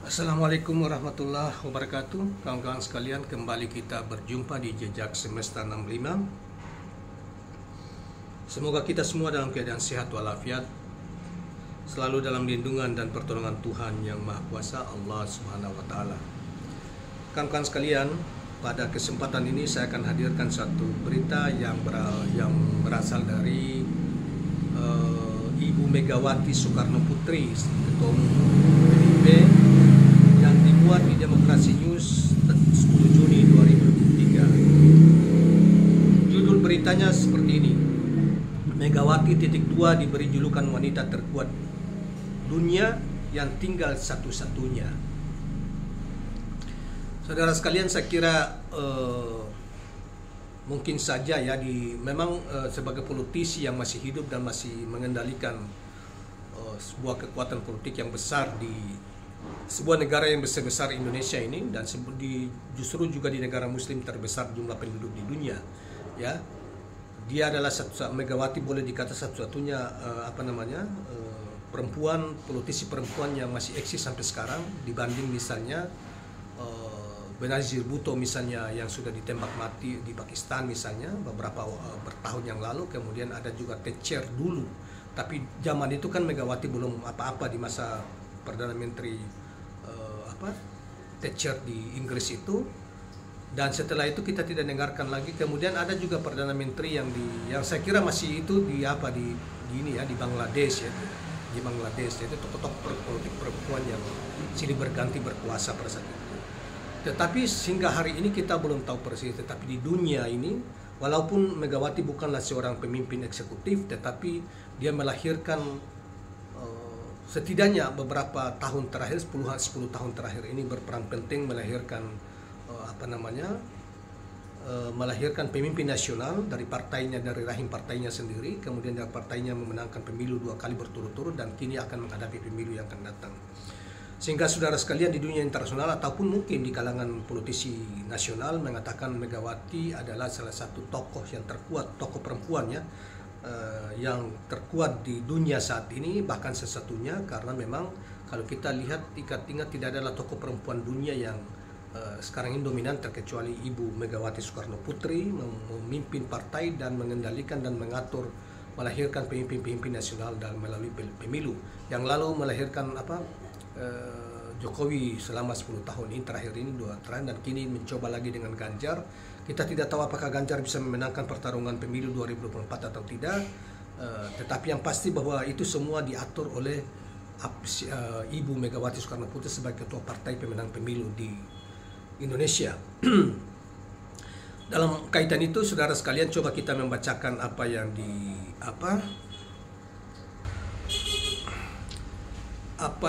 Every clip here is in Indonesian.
Assalamualaikum warahmatullahi wabarakatuh. Kawan-kawan sekalian, kembali kita berjumpa di Jejak Semesta 65. Semoga kita semua dalam keadaan sehat walafiat, selalu dalam lindungan dan pertolongan Tuhan yang Maha Kuasa, Allah Subhanahu wa taala. Kawan-kawan sekalian, pada kesempatan ini saya akan hadirkan satu berita yang berasal dari Ibu Megawati Soekarno Putri, Ketua Umum PDIP, yang dimuat di Demokrasi News 10 Juni 2023. Judul beritanya seperti ini: Megawati _2 diberi julukan wanita terkuat dunia yang tinggal satu-satunya. Saudara sekalian, saya kira mungkin saja ya memang sebagai politisi yang masih hidup dan masih mengendalikan sebuah kekuatan politik yang besar di sebuah negara yang besar Indonesia ini, dan justru juga di negara muslim terbesar jumlah penduduk di dunia, ya. Dia adalah Megawati boleh dikata satu-satunya perempuan, politisi perempuan yang masih eksis sampai sekarang, dibanding misalnya Benazir Bhutto misalnya yang sudah ditembak mati di Pakistan misalnya beberapa bertahun yang lalu. Kemudian ada juga Thatcher dulu, tapi zaman itu kan Megawati belum apa-apa di masa Perdana Menteri Thatcher di Inggris itu. Dan setelah itu kita tidak dengarkan lagi. Kemudian ada juga Perdana Menteri yang saya kira masih itu di Bangladesh ya. Di Bangladesh itu tokoh-tokoh politik perempuan yang silih berganti berkuasa pada saat itu. Tetapi sehingga hari ini kita belum tahu persis. Tetapi di dunia ini, walaupun Megawati bukanlah seorang pemimpin eksekutif, tetapi dia melahirkan setidaknya beberapa tahun terakhir, 10 tahun terakhir ini berperan penting melahirkan melahirkan pemimpin nasional dari partainya, dari rahim partainya sendiri. Kemudian dari partainya memenangkan pemilu 2 kali berturut-turut, dan kini akan menghadapi pemilu yang akan datang. Sehingga saudara sekalian, di dunia internasional ataupun mungkin di kalangan politisi nasional mengatakan Megawati adalah salah satu tokoh yang terkuat, tokoh perempuan ya, yang terkuat di dunia saat ini, bahkan sesatunya, karena memang kalau kita lihat ingat tidak adalah tokoh perempuan dunia yang sekarang ini dominan terkecuali Ibu Megawati Soekarno Putri memimpin partai dan mengendalikan dan mengatur, melahirkan pemimpin-pemimpin nasional dan melalui pemilu yang lalu melahirkan Jokowi selama 10 tahun ini terakhir ini, 2 terakhir, dan kini mencoba lagi dengan Ganjar. Kita tidak tahu apakah Ganjar bisa memenangkan pertarungan pemilu 2024 atau tidak, tetapi yang pasti bahwa itu semua diatur oleh Ibu Megawati Soekarno Putri sebagai ketua partai pemenang pemilu di Indonesia. Dalam kaitan itu, saudara sekalian, coba kita membacakan apa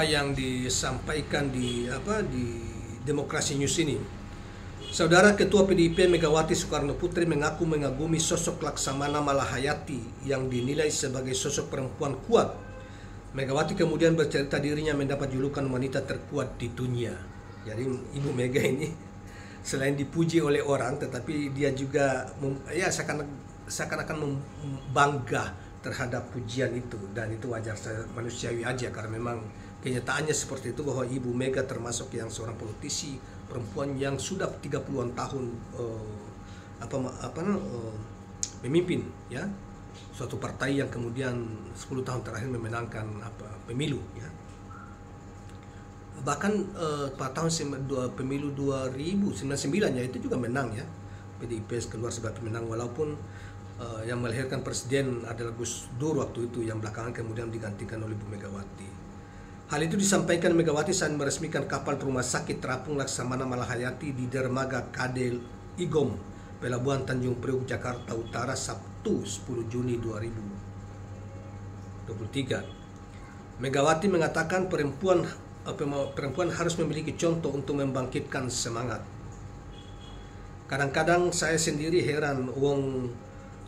yang disampaikan di Demokrasi News ini. Saudara Ketua PDIP Megawati Soekarno Putri mengaku mengagumi sosok Laksamana Malahayati yang dinilai sebagai sosok perempuan kuat. Megawati kemudian bercerita dirinya mendapat julukan wanita terkuat di dunia. Jadi Ibu Mega ini selain dipuji oleh orang, tetapi dia juga seakan-akan bangga terhadap pujian itu, dan itu wajar, manusiawi aja, karena memang kenyataannya seperti itu, bahwa Ibu Mega termasuk yang seorang politisi perempuan yang sudah 30-an tahun memimpin ya suatu partai yang kemudian 10 tahun terakhir memenangkan pemilu ya. Bahkan pada tahun pemilu 2009 ya, itu juga menang ya, PDIP keluar sebagai pemenang, walaupun yang melahirkan presiden adalah Gus Dur waktu itu, yang belakangan kemudian digantikan oleh Bu Megawati. Hal itu disampaikan Megawati saat meresmikan kapal rumah sakit terapung Laksamana Malahayati di dermaga Kadel Igom, Pelabuhan Tanjung Priok, Jakarta Utara, Sabtu 10 Juni 2023. Megawati mengatakan perempuan harus memiliki contoh untuk membangkitkan semangat. Kadang-kadang saya sendiri heran,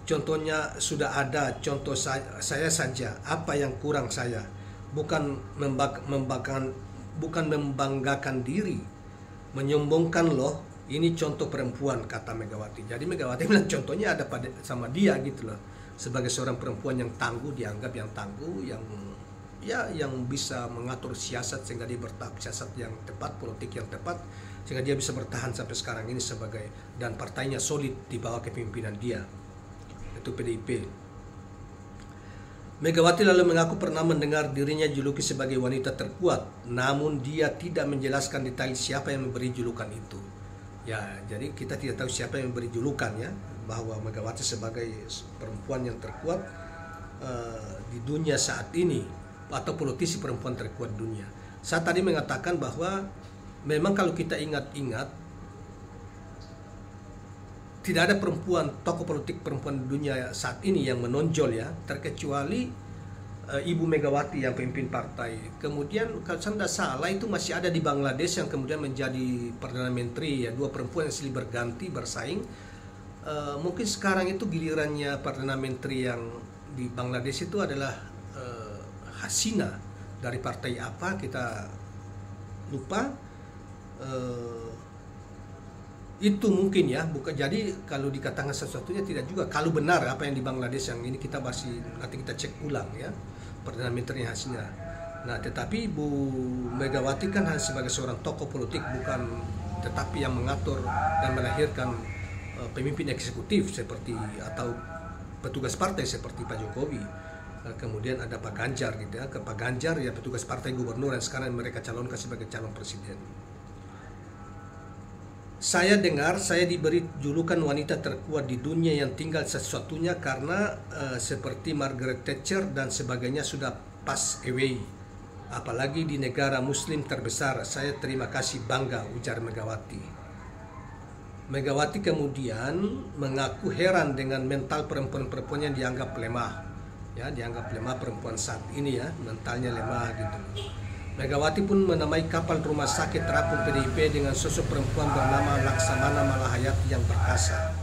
contohnya sudah ada, contoh saya saja, apa yang kurang saya? Bukan membanggakan diri, menyombongkan loh, ini contoh perempuan, kata Megawati. Jadi Megawati bilang contohnya ada sama dia gitu loh, sebagai seorang perempuan yang tangguh, dianggap yang tangguh, yang ya yang bisa mengatur siasat sehingga dia bertahap siasat yang tepat, politik yang tepat, sehingga dia bisa bertahan sampai sekarang ini sebagai, dan partainya solid di bawah kepemimpinan dia, itu PDIP. Megawati lalu mengaku pernah mendengar dirinya juluki sebagai wanita terkuat, namun dia tidak menjelaskan detail siapa yang memberi julukan itu. Ya, jadi kita tidak tahu siapa yang memberi julukan ya, bahwa Megawati sebagai perempuan yang terkuat di dunia saat ini, atau politisi perempuan terkuat dunia. Saya tadi mengatakan bahwa memang kalau kita ingat-ingat, tidak ada perempuan, tokoh politik perempuan di dunia saat ini yang menonjol ya, terkecuali Ibu Megawati yang pemimpin partai. Kemudian kalau saya tidak salah itu masih ada di Bangladesh yang kemudian menjadi Perdana Menteri ya, dua perempuan yang silih berganti bersaing. Mungkin sekarang itu gilirannya Perdana Menteri yang di Bangladesh itu adalah Hasina dari partai apa kita lupa. Itu mungkin ya, bukan. Jadi kalau dikatakan sesuatunya tidak juga, kalau benar apa yang di Bangladesh yang ini kita masih nanti kita cek ulang ya, Perdana Menteri Hasina. Nah, tetapi Bu Megawati kan hanya sebagai seorang tokoh politik, bukan tetapi yang mengatur dan melahirkan pemimpin eksekutif seperti atau petugas partai seperti Pak Jokowi. Kemudian ada Pak Ganjar gitu ya, ke Pak Ganjar ya petugas partai gubernur yang sekarang mereka calonkan sebagai calon presiden. Saya dengar saya diberi julukan wanita terkuat di dunia yang tinggal sesuatunya karena seperti Margaret Thatcher dan sebagainya sudah pass away. Apalagi di negara muslim terbesar. Saya terima kasih, bangga, ujar Megawati. Megawati kemudian mengaku heran dengan mental perempuan-perempuan yang dianggap lemah. Ya, dianggap lemah perempuan saat ini ya, mentalnya lemah gitu. Megawati pun menamai kapal rumah sakit terapung PDIP dengan sosok perempuan bernama Laksamana Malahayati yang perkasa.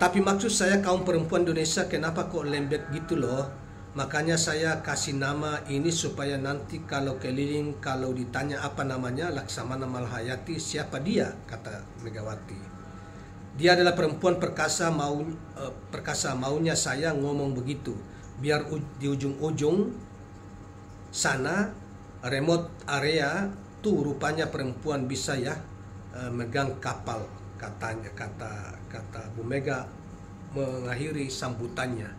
Tapi maksud saya kaum perempuan Indonesia kenapa kok lembek gitu loh? Makanya saya kasih nama ini supaya nanti kalau keliling, kalau ditanya apa namanya Laksamana Malahayati, siapa dia? Kata Megawati. Dia adalah perempuan perkasa, maunya saya ngomong begitu. Biar di ujung-ujung sana remote area tuh rupanya perempuan bisa ya megang kapal, katanya, kata Bu Mega mengakhiri sambutannya.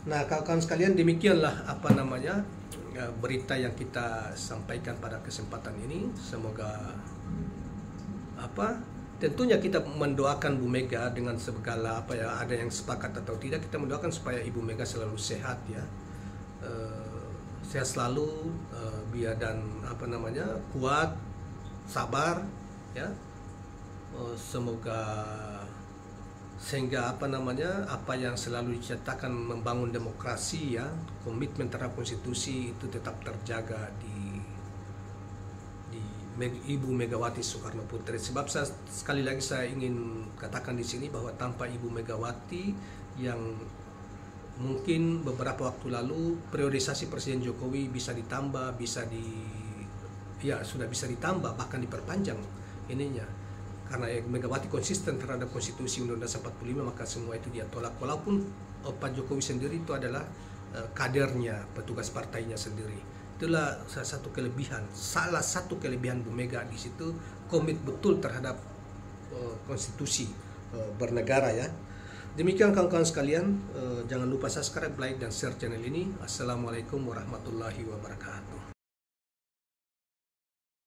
Nah, kawan-kawan sekalian, demikianlah apa namanya berita yang kita sampaikan pada kesempatan ini. Semoga tentunya kita mendoakan Bu Mega dengan segala apa ya, ada yang sepakat atau tidak, kita mendoakan supaya Ibu Mega selalu sehat ya. Sehat selalu, biar dan kuat, sabar ya. Semoga sehingga apa yang selalu diceritakan membangun demokrasi ya, komitmen terhadap konstitusi itu tetap terjaga di Ibu Megawati Soekarno Putri. Sebab sekali lagi saya ingin katakan di sini bahwa tanpa Ibu Megawati yang mungkin beberapa waktu lalu priorisasi Presiden Jokowi bisa ditambah, sudah bisa ditambah, bahkan diperpanjang ininya. Karena Megawati konsisten terhadap konstitusi Undang-Undang 45, maka semua itu dia tolak. Walaupun Pak Jokowi sendiri itu adalah kadernya, petugas partainya sendiri. Itulah salah satu kelebihan Bu Mega di situ, komit betul terhadap konstitusi bernegara ya. Demikian kawan-kawan sekalian, jangan lupa subscribe, like, dan share channel ini. Assalamualaikum warahmatullahi wabarakatuh.